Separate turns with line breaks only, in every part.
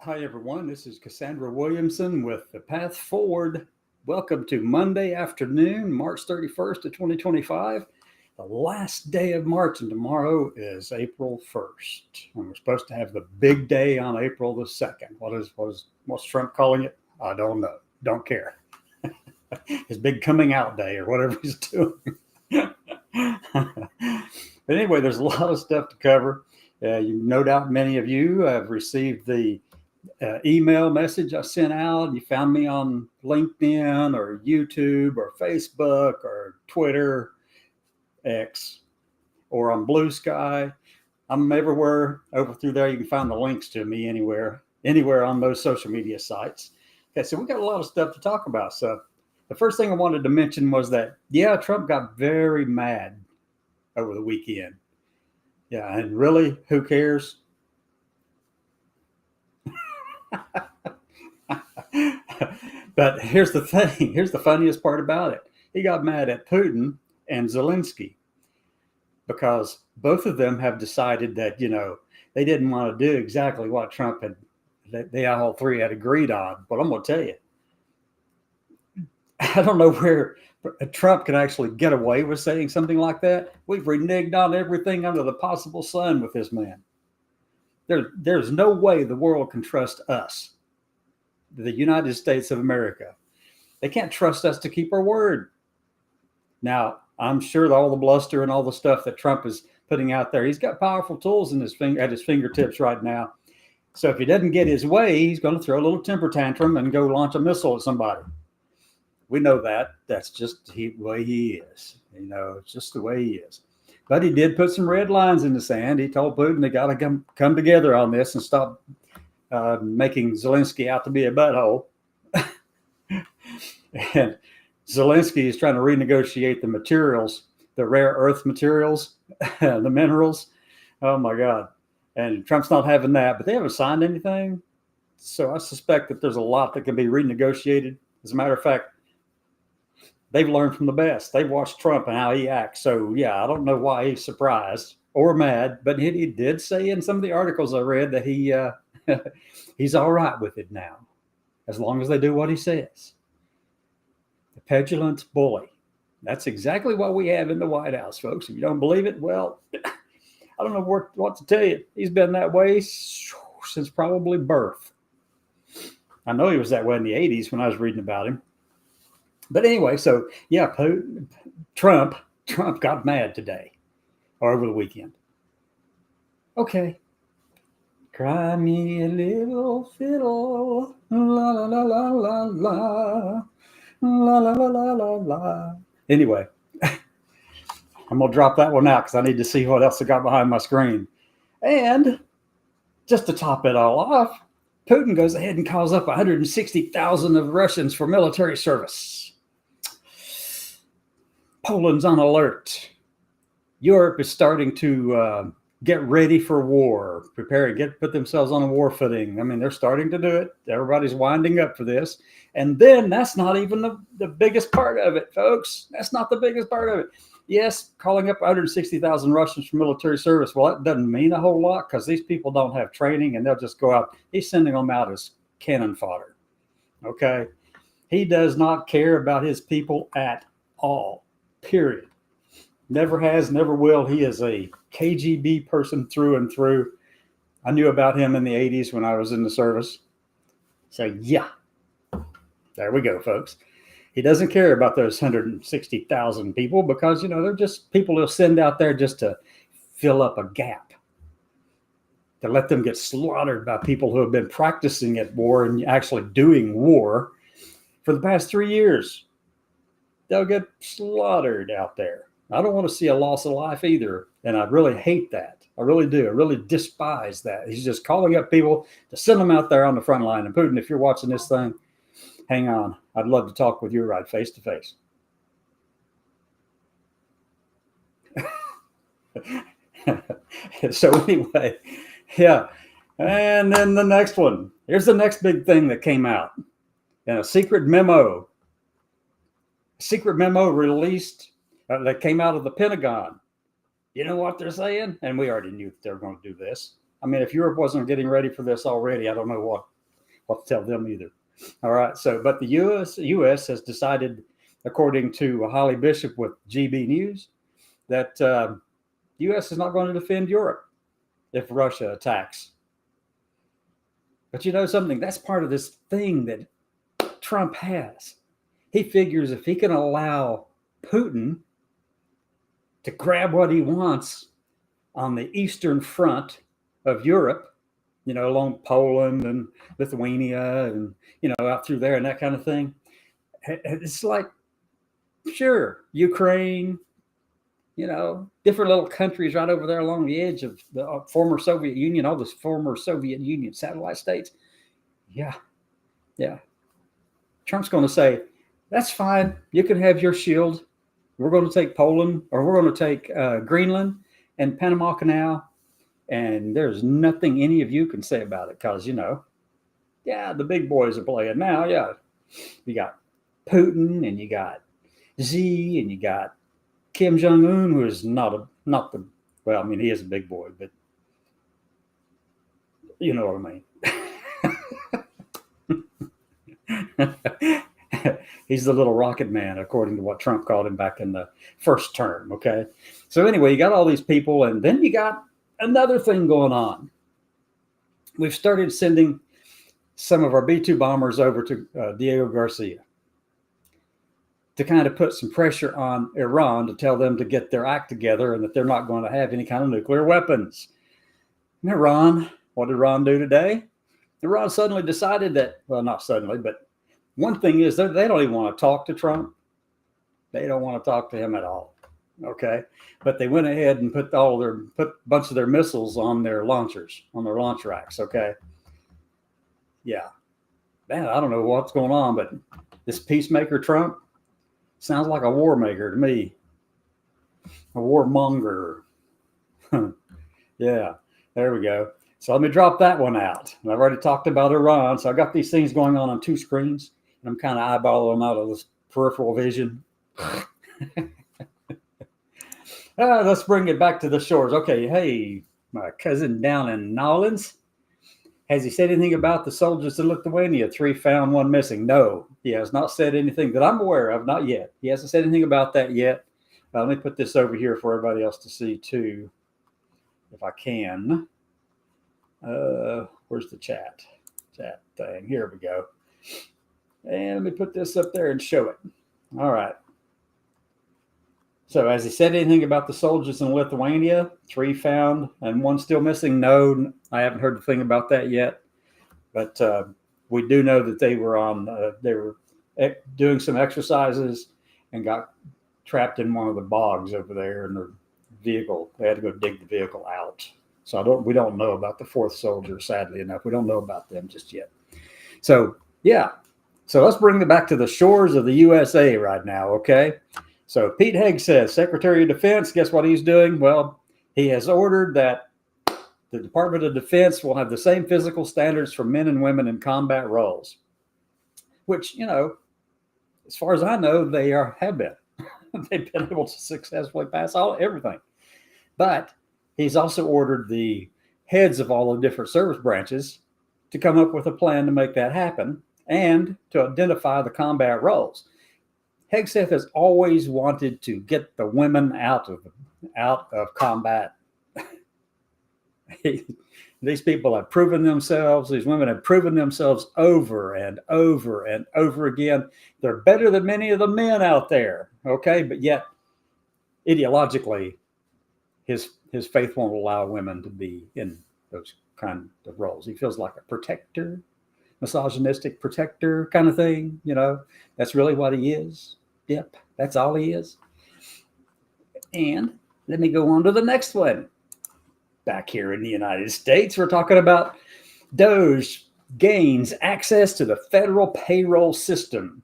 Hi, everyone. This is Cassandra Williamson with The Path Forward. Welcome to Monday afternoon, March 31st of 2025, the last day of March, and tomorrow is April 1st. And we're supposed to have the big day on April the 2nd. What's Trump calling it? I don't know. Don't care. His big coming out day or whatever he's doing. But anyway, there's a lot of stuff to cover. No doubt many of you have received the email message I sent out. You found me on LinkedIn or YouTube or Facebook or Twitter, X, or on Blue Sky. I'm everywhere over through there. You can find the links to me anywhere on those social media sites. Okay, so we got a lot of stuff to talk about. So the first thing I wanted to mention was that, Trump got very mad over the weekend. Yeah, and really, who cares? But here's the thing. Here's the funniest part about it. He got mad at Putin and Zelensky because both of them have decided that, they didn't want to do exactly what Trump they all three had agreed on. But I'm going to tell you, I don't know where Trump can actually get away with saying something like that. We've reneged on everything under the possible sun with this man. There's no way the world can trust us, the United States of America. They can't trust us to keep our word. Now, I'm sure that all the bluster and all the stuff that Trump is putting out there, he's got powerful tools at his fingertips right now. So if he doesn't get his way, he's going to throw a little temper tantrum and go launch a missile at somebody. We know that. That's just the way he is. It's just the way he is. But he did put some red lines in the sand. He told Putin they got to come together on this and stop making Zelensky out to be a butthole. And Zelensky is trying to renegotiate the materials, the rare earth materials, the minerals. Oh, my God. And Trump's not having that, but they haven't signed anything. So I suspect that there's a lot that can be renegotiated. As a matter of fact, they've learned from the best. They've watched Trump and how he acts. So, I don't know why he's surprised or mad, but he did say in some of the articles I read that he's all right with it now, as long as they do what he says. The petulant bully. That's exactly what we have in the White House, folks. If you don't believe it, well, I don't know what to tell you. He's been that way since probably birth. I know he was that way in the 80s when I was reading about him. But anyway, so Trump got mad today or over the weekend. Okay. Cry me a little fiddle, la la la la la la, la la la la la la. Anyway, I'm going to drop that one out because I need to see what else I got behind my screen. And just to top it all off, Putin goes ahead and calls up 160,000 of Russians for military service. Poland's on alert. Europe is starting to get ready for war, put themselves on a war footing. I mean, they're starting to do it. Everybody's winding up for this. And then that's not even the biggest part of it, folks. That's not the biggest part of it. Yes, calling up 160,000 Russians for military service. Well, that doesn't mean a whole lot because these people don't have training and they'll just go out. He's sending them out as cannon fodder. Okay? He does not care about his people at all. Period. Never has, never will. He is a KGB person through and through. I knew about him in the 80s when I was in the service. So, there we go, folks. He doesn't care about those 160,000 people because, they're just people he'll send out there just to fill up a gap, to let them get slaughtered by people who have been practicing at war and actually doing war for the past 3 years. They'll get slaughtered out there. I don't want to see a loss of life either. And I really hate that. I really do. I really despise that. He's just calling up people to send them out there on the front line. And Putin, if you're watching this thing, hang on. I'd love to talk with you right face to face. So anyway, And then the next one. Here's the next big thing that came out. In a secret memo released that came out of the Pentagon. You know what they're saying? And we already knew that they were going to do this. I mean, if Europe wasn't getting ready for this already, I don't know what to tell them either. All right. So, but the U.S. has decided, according to Holly Bishop with GB News, that the U.S. is not going to defend Europe if Russia attacks. But you know something? That's part of this thing that Trump has. He figures if he can allow Putin to grab what he wants on the eastern front of Europe, you know, along Poland and Lithuania and, you know, out through there and that kind of thing. It's like, sure, Ukraine, you know, different little countries right over there along the edge of the former Soviet Union, all those former Soviet Union satellite states. Yeah. Trump's going to say, that's fine. You can have your shield. We're going to take Poland, or we're going to take Greenland and Panama Canal. And there's nothing any of you can say about it because, you know, yeah, the big boys are playing now. Yeah. You got Putin and you got Xi and you got Kim Jong-un, who is not the, well, I mean, he is a big boy, but you know what I mean. He's the little rocket man, according to what Trump called him back in the first term. Okay. So anyway, you got all these people, and then you got another thing going on. We've started sending some of our B-2 bombers over to Diego Garcia to kind of put some pressure on Iran to tell them to get their act together and that they're not going to have any kind of nuclear weapons. And Iran, what did Iran do today? Iran suddenly decided that, well, not suddenly, but one thing is they don't even want to talk to Trump. They don't want to talk to him at all. Okay. But they went ahead and put a bunch of their missiles on their launchers, on their launch racks. Okay. Yeah. Man, I don't know what's going on, but this peacemaker Trump sounds like a war maker to me. A warmonger. Yeah. There we go. So let me drop that one out. And I've already talked about Iran. So I got these things going on two screens. And I'm kind of eyeballing them out of this peripheral vision. Let's bring it back to the shores. Okay, hey, my cousin down in Nolens, has he said anything about the soldiers in Lithuania? 3 found, 1 missing. No, he has not said anything that I'm aware of, not yet. He hasn't said anything about that yet. Let me put this over here for everybody else to see too, if I can. Where's the chat thing? Here we go. And let me put this up there and show it. All right. So has he said anything about the soldiers in Lithuania? 3 found and 1 still missing? No, I haven't heard a thing about that yet. But we do know that they were doing some exercises and got trapped in one of the bogs over there in their vehicle. They had to go dig the vehicle out. So we don't know about the 4th soldier, sadly enough. We don't know about them just yet. So, yeah. So let's bring it back to the shores of the USA right now, okay? So Pete Hegseth, Secretary of Defense, guess what he's doing? Well, he has ordered that the Department of Defense will have the same physical standards for men and women in combat roles, which, you know, as far as I know, they have been. They've been able to successfully pass everything. But he's also ordered the heads of all the different service branches to come up with a plan to make that happen and to identify the combat roles. Hegseth has always wanted to get the women out of combat. These people have proven themselves. These women have proven themselves over and over and over again. They're better than many of the men out there. Okay, but yet ideologically, his faith won't allow women to be in those kind of roles. He feels like a protector, misogynistic protector kind of thing. You know, that's really what he is. Yep, that's all he is. And let me go on to the next one. Back here in the United States, we're talking about DOJ gains access to the federal payroll system.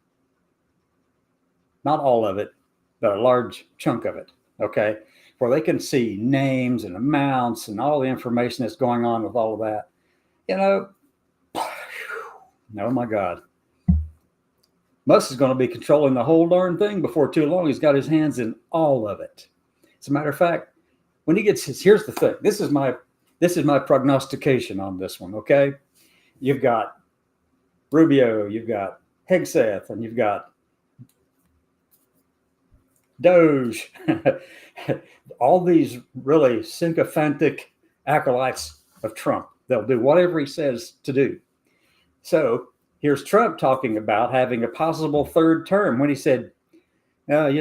Not all of it, but a large chunk of it, okay? Where they can see names and amounts and all the information that's going on with all of that. You know, oh my God. Musk is going to be controlling the whole darn thing before too long. He's got his hands in all of it. As a matter of fact, when he gets here's the thing. This is my prognostication on this one. Okay, you've got Rubio, you've got Hegseth, and you've got Doge. All these really sycophantic acolytes of Trump. They'll do whatever he says to do. So here's Trump talking about having a possible third term when he said, I'm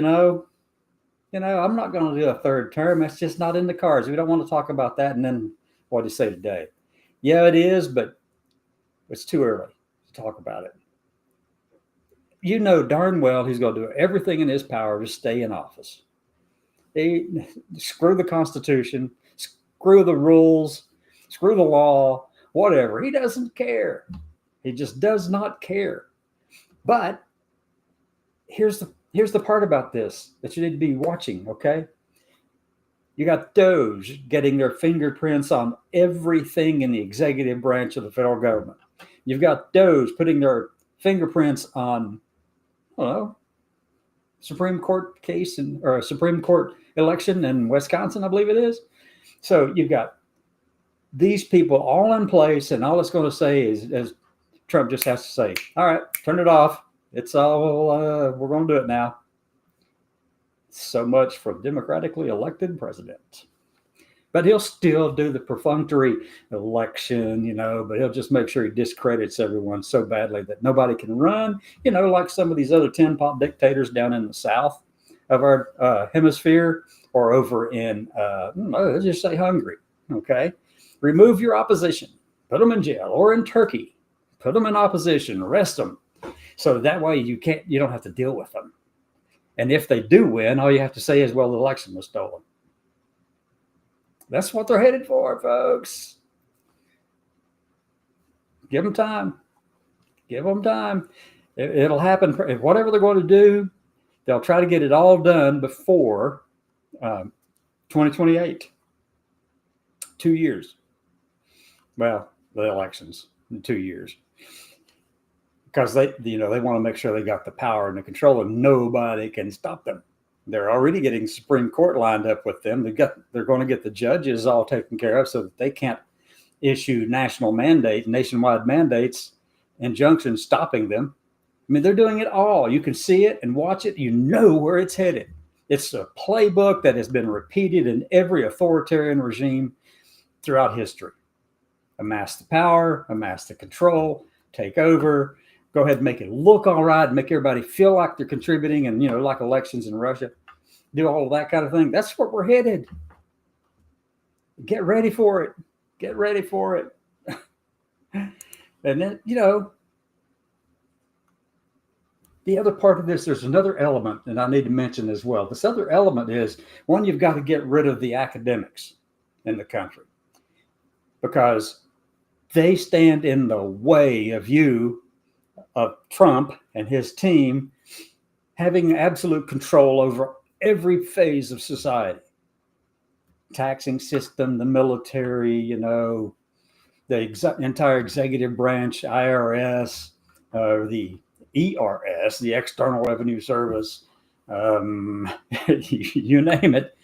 not going to do a third term. It's just not in the cards. We don't want to talk about that. And then what did he say today? Yeah, it is, but it's too early to talk about it. You know darn well he's going to do everything in his power to stay in office. Screw the Constitution, screw the rules, screw the law, whatever. He doesn't care. He just does not care. But here's the part about this that you need to be watching, okay? You got Doge getting their fingerprints on everything in the executive branch of the federal government. You've got Doge putting their fingerprints on, Supreme Court case or a Supreme Court election in Wisconsin, I believe it is. So you've got these people all in place, and all it's going to say is, as Trump just has to say, all right, turn it off. It's all, we're going to do it now. So much for democratically elected president. But he'll still do the perfunctory election, but he'll just make sure he discredits everyone so badly that nobody can run, like some of these other tin pot dictators down in the south of our hemisphere, or over in, let's just say Hungary, okay? Remove your opposition, put them in jail, or in Turkey, put them in opposition, arrest them. So that way you don't have to deal with them. And if they do win, all you have to say is, well, the election was stolen. That's what they're headed for, folks. Give them time. Give them time. It'll happen. Whatever they're going to do, they'll try to get it all done before 2028. 2 years. Well, the elections in 2 years. Because they want to make sure they got the power and the control, and nobody can stop them. They're already getting Supreme Court lined up with them. They're going to get the judges all taken care of so that they can't issue nationwide mandates, injunctions stopping them. I mean, they're doing it all. You can see it and watch it. You know where it's headed. It's a playbook that has been repeated in every authoritarian regime throughout history. Amass the power, amass the control, take over. Go ahead and make it look all right, and make everybody feel like they're contributing, and, like elections in Russia, do all of that kind of thing. That's where we're headed. Get ready for it. Get ready for it. And then, the other part of this, there's another element, and I need to mention as well. This other element is, one, you've got to get rid of the academics in the country, because they stand in the way of Trump and his team having absolute control over every phase of society. Taxing system, the military, the entire executive branch, IRS, the ERS, the External Revenue Service, you name it.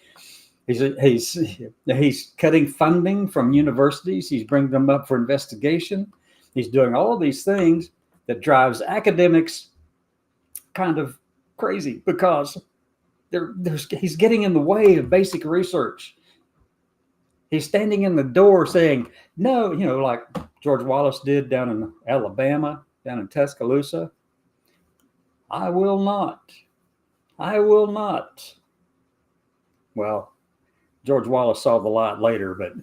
He's cutting funding from universities. He's bringing them up for investigation. He's doing all of these things that drives academics kind of crazy, because he's getting in the way of basic research. He's standing in the door saying, no, like George Wallace did down in Alabama, down in Tuscaloosa. I will not. Well, George Wallace saw the light later, but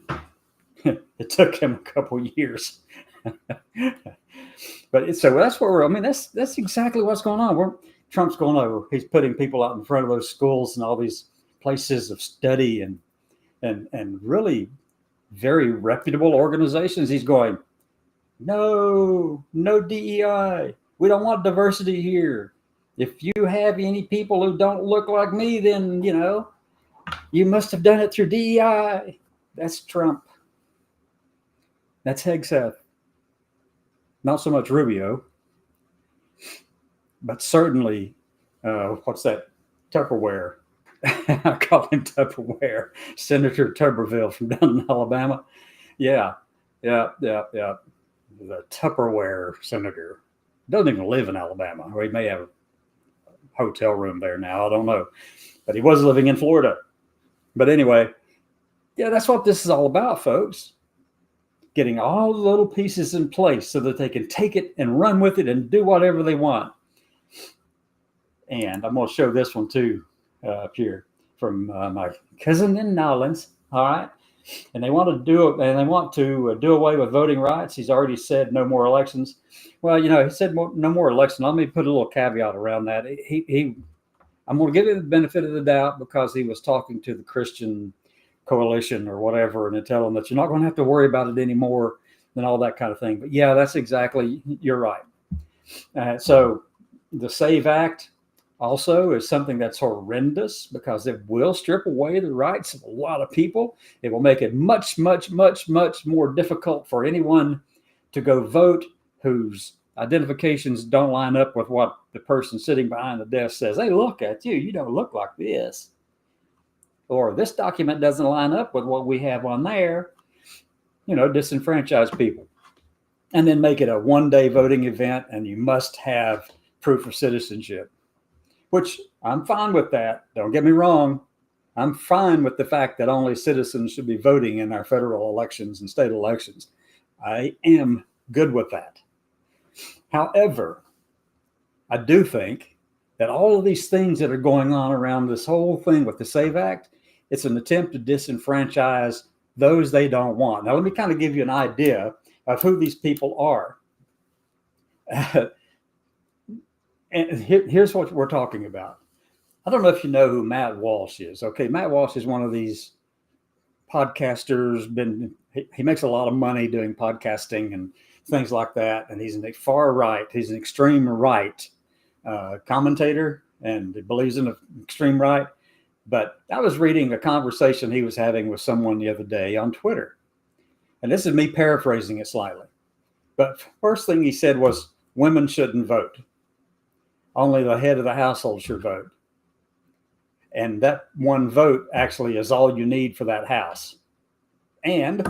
it took him a couple years. But so that's what that's exactly what's going on. Trump's going over. He's putting people out in front of those schools and all these places of study and really very reputable organizations. He's going, no DEI. We don't want diversity here. If you have any people who don't look like me, then, you must have done it through DEI. That's Trump. That's Hegseth. Not so much Rubio, but certainly, what's that? Tupperware. I call him Tupperware. Senator Tuberville from down in Alabama. Yeah. The Tupperware senator. Doesn't even live in Alabama, or he may have a hotel room there now. I don't know. But he was living in Florida. But anyway, yeah, that's what this is all about, folks. Getting all the little pieces in place so that they can take it and run with it and do whatever they want. And I'm going to show this one too up here from my cousin in Nolens. All right. And they want to do it, and they want to do away with voting rights. He's already said no more elections. Well, he said no more election. Let me put a little caveat around that. I'm going to give him the benefit of the doubt because he was talking to the Christian coalition or whatever, and to tell them that you're not going to have to worry about it anymore and all that kind of thing. But yeah, that's exactly, you're right. So the SAVE Act also is something that's horrendous because it will strip away the rights of a lot of people. It will make it much, much, much, much more difficult for anyone to go vote whose identifications don't line up with what the person sitting behind the desk says. Hey, look at you. You don't look like this. Or this document doesn't line up with what we have on there. Disenfranchise people. And then make it a one-day voting event, and you must have proof of citizenship. Which I'm fine with that. Don't get me wrong. I'm fine with the fact that only citizens should be voting in our federal elections and state elections. I am good with that. However, I do think that all of these things that are going on around this whole thing with the SAVE Act, it's an attempt to disenfranchise those they don't want. Now, let me kind of give you an idea of who these people are. And here's what we're talking about. I don't know if you know who Matt Walsh is. Okay, Matt Walsh is one of these podcasters. He makes a lot of money doing podcasting and things like that. And he's far right. He's an extreme right commentator, and he believes in the extreme right. But I was reading a conversation he was having with someone the other day on Twitter. And this is me paraphrasing it slightly. But first thing he said was, women shouldn't vote. Only the head of the household should vote. And that one vote actually is all you need for that house. And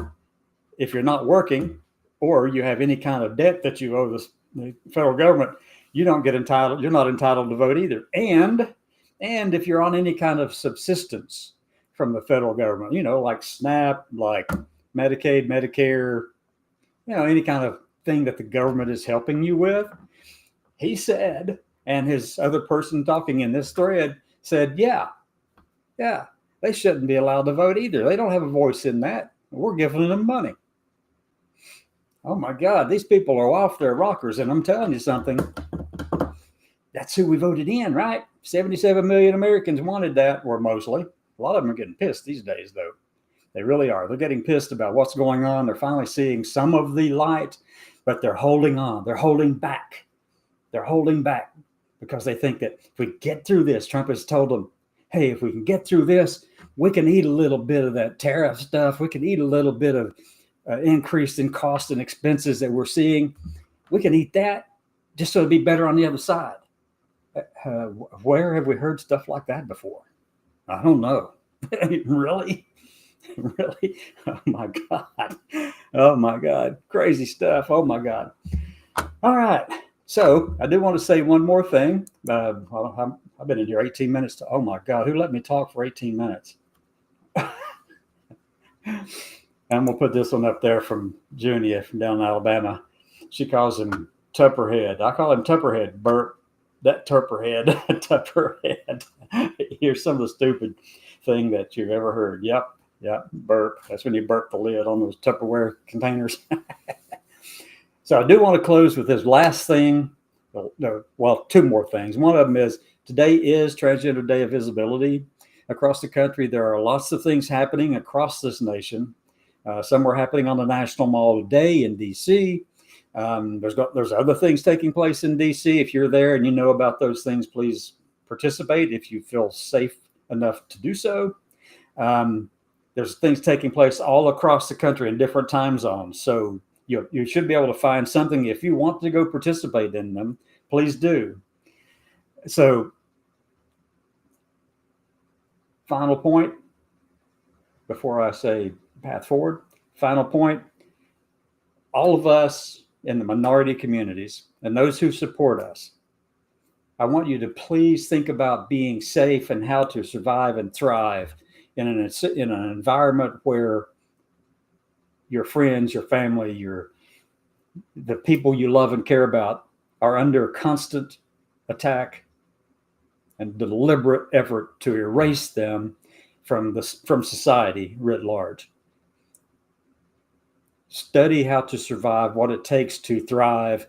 if you're not working or you have any kind of debt that you owe the federal government, you're not entitled to vote either. And if you're on any kind of subsistence from the federal government, like SNAP, like Medicaid, Medicare, any kind of thing that the government is helping you with, he said, and his other person talking in this thread said, yeah, they shouldn't be allowed to vote either. They don't have a voice in that. We're giving them money. Oh my God, these people are off their rockers. And I'm telling you something, that's who we voted in, right? 77 million Americans wanted that, or mostly. A lot of them are getting pissed these days, though. They really are. They're getting pissed about what's going on. They're finally seeing some of the light, but they're holding on. They're holding back. They're holding back because they think that if we get through this, Trump has told them, hey, if we can get through this, we can eat a little bit of that tariff stuff. We can eat a little bit of increase in cost and expenses that we're seeing. We can eat that just so it'll be better on the other side. Where have we heard stuff like that before? I don't know. Really? Really? Oh my God. Oh my God. Crazy stuff. Oh my God. All right. So I do want to say one more thing. I've been in here 18 minutes. Oh my God. Who let me talk for 18 minutes? I'm going to put this one up there from Junia from down in Alabama. She calls him Tupperhead. I call him Tupperhead. Burp. That Tupperhead. Tupperhead. Here's some of the stupid thing that you've ever heard. Yep. Burp. That's when you burp the lid on those Tupperware containers. So I do want to close with this last thing. Well, two more things. One of them is today is Transgender Day of Visibility. Across the country, there are lots of things happening across this nation. Some are happening on the National Mall today in D.C. There's other things taking place in D.C. If you're there and you know about those things, please participate if you feel safe enough to do so. There's things taking place all across the country in different time zones. So you should be able to find something. If you want to go participate in them, please do. So, final point before I say path forward. Final point. All of us in the minority communities and those who support us, I want you to please think about being safe and how to survive and thrive in an environment where your friends, your family, the people you love and care about are under constant attack and deliberate effort to erase them from society writ large. Study how to survive, what it takes to thrive,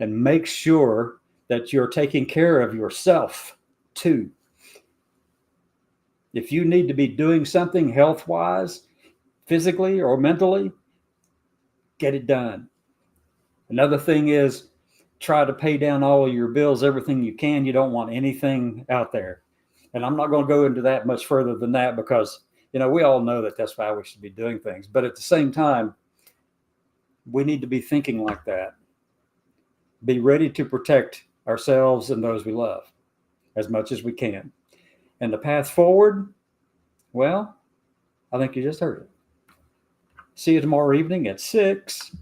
and make sure that you're taking care of yourself too. If you need to be doing something health-wise, physically or mentally, get it done. Another thing is try to pay down all of your bills, everything you can. You don't want anything out there. And I'm not going to go into that much further than that because, we all know that that's why we should be doing things. But at the same time, we need to be thinking like that. Be ready to protect ourselves and those we love as much as we can. And the path forward, well, I think you just heard it. See you tomorrow evening at 6.